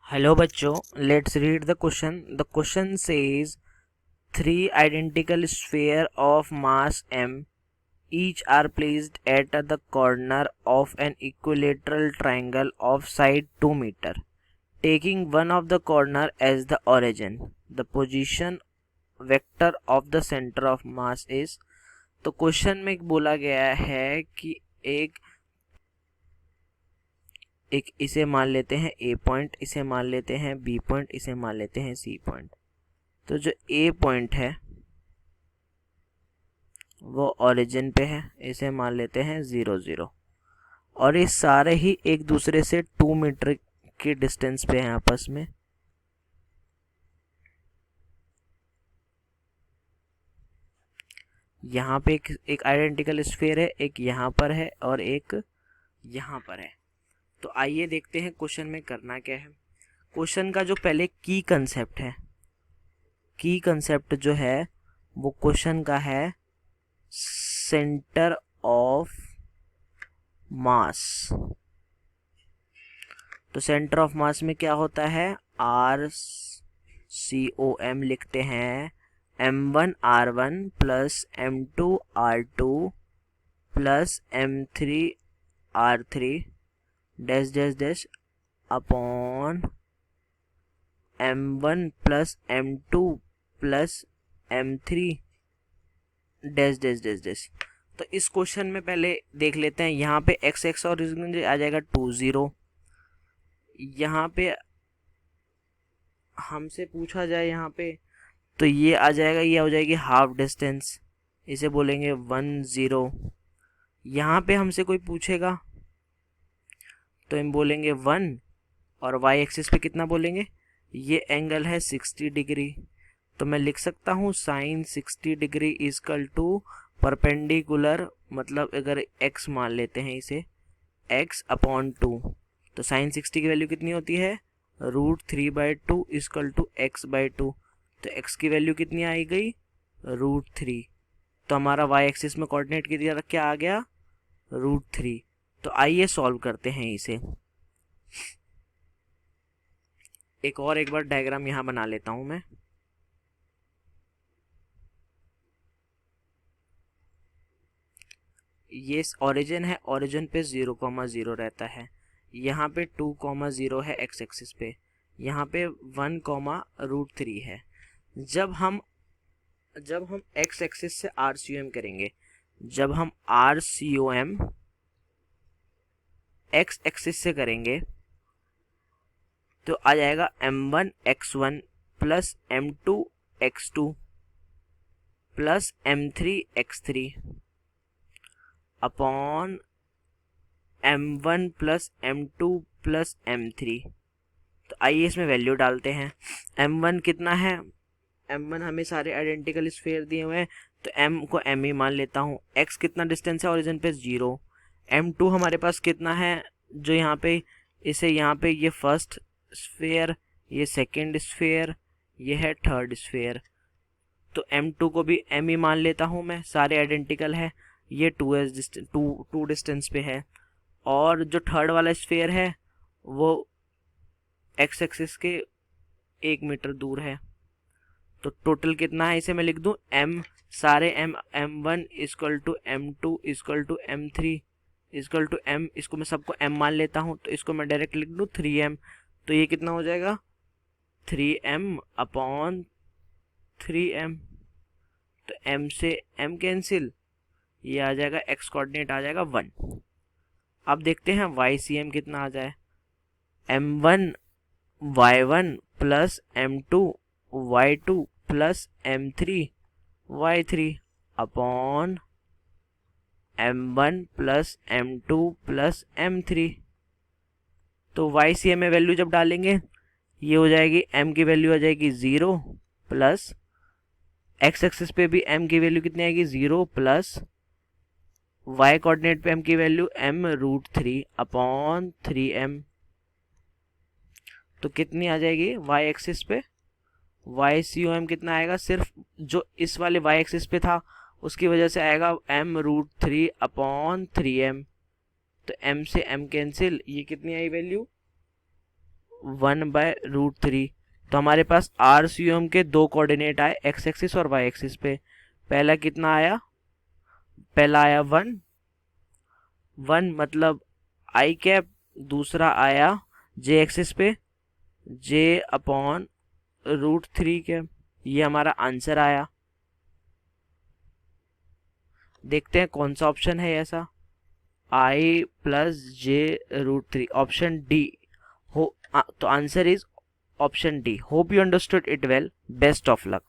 Hello बच्चों, let's read the question. The question says three identical spheres of mass m each are placed at the corner of an equilateral triangle of side 2 meter, taking one of the corner as the origin. The position vector of the center of mass is. तो question में बोला गया है कि एक एक इसे मान लेते हैं ए पॉइंट, इसे मान लेते हैं बी पॉइंट, इसे मान लेते हैं सी पॉइंट। तो जो ए पॉइंट है वो ओरिजिन पे है, इसे मान लेते हैं 0 0। और ये सारे ही एक दूसरे से 2 मीटर की डिस्टेंस पे हैं आपस में। यहाँ पे एक आइडेंटिकल स्फीयर है, एक यहाँ पर है और एक यहाँ पर है। तो आइए देखते हैं क्वेश्चन में करना क्या है। क्वेश्चन का जो पहले की कंसेप्ट है, की कंसेप्ट जो है वो क्वेश्चन का है सेंटर ऑफ मास। तो सेंटर ऑफ मास में क्या होता है, RCOM लिखते हैं M1R1 plus M2R2 plus M3R3 dash dash dash upon M1 plus M2 plus M3 dash dash dash dash. तो इस क्वेश्चन में पहले देख लेते हैं, यहाँ पे एक्स एक्स और आ जाएगा 2 0। यहाँ पे हमसे पूछा जाए यहाँ पे तो ये आ जाएगा, ये हो जाएगी हाफ डिस्टेंस, इसे बोलेंगे 1 0। यहाँ पे हमसे कोई पूछेगा तो हम बोलेंगे 1 और वाई एक्सिस पे कितना बोलेंगे, ये एंगल है 60 डिग्री। तो मैं लिख सकता हूँ sine 60 degree equal to perpendicular, मतलब अगर x मान लेते हैं इसे x अपॉन 2, तो साइन 60 की वैल्यू कितनी होती है, √3/2 इजकल टू x/2। तो x की वैल्यू कितनी आई गई, √3। तो हमारा y एक्सिस में कोऑर्डिनेट की तरह क्या आ गया, √3। तो आइए सॉल्व करते हैं इसे। एक बार डायग्राम यहाँ बना लेता हूँ मैं। ये ओरिजिन है, ओरिजिन पे 0,0 रहता है, यहाँ पे 2,0 है एक्स एक्सिस पे, यहाँ पे 1,√3 है। जब हम एक्स एक्सिस से RCOM करेंगे, जब हम RCOM एक्स एक्सिस से करेंगे तो आ जाएगा M1 x1 plus M2 x2 plus M3 x3 upon M1 plus M2 plus M3। तो आइए इसमें वैल्यू डालते हैं। M1 कितना है, M1 हमें सारे आइडेंटिकल स्फीयर दिए हुए हैं तो M को M ही मान लेता हूँ। X कितना डिस्टेंस है ओरिजिन पे, 0। M2 हमारे पास कितना है, जो यहाँ पे इसे यहाँ पे ये फर्स्ट स्फीयर, ये सेकेंड स्फीयर, ये है थर्ड स्फीयर। तो M2 को भी M ही मान लेता हूँ मैं, सारे आइडेंटिकल है। ये 2 डिस्टेंस पे है और जो थर्ड वाला स्फीयर है वो एक्स एक्सिस के 1 मीटर दूर है। तो टोटल कितना है, इसे मैं लिख दूं M, सारे M1 equal to M2 equal to M3 equal to M, इसको मैं सबको M मान लेता हूँ तो इसको मैं डायरेक्ट लिख दूं 3M। तो ये कितना हो जाएगा, 3M अपॉन 3M। तो M से M कैंसिल, ये आ जाएगा x कोऑर्डिनेट आ जाएगा 1। अब देखते हैं YCM कितना आ जाए, M1 Y1 plus M2 Y2 plus M3 Y3 upon M1 plus M2 plus M3। तो YCM में वैल्यू जब डालेंगे ये हो जाएगी, M की वैल्यू आ जाएगी 0 प्लस x एक्सिस पे भी M की वैल्यू कितनी आएगी, 0 प्लस y कोऑर्डिनेट पे M की वैल्यू M√3 अपॉन 3M। तो कितनी आ जाएगी y एक्सिस पे, YCOM कितना आएगा, सिर्फ जो इस वाले y एक्सिस पे था उसकी वजह से आएगा M√3 अपॉन 3M। तो M से M कैंसिल, ये कितनी आई वैल्यू 1/√3। तो हमारे पास RCM के दो कोऑर्डिनेट आए, एक्स एक्सिस और वाई एक्सिस पे। पहला कितना आया, पहला आया 1 मतलब आई कैप, दूसरा आया जे एक्सिस पे J/√3 कैप। ये हमारा आंसर आया। देखते हैं कौन सा ऑप्शन है ऐसा, I+J√3, ऑप्शन डी हो। तो answer is option D. Hope you understood it well, best of luck.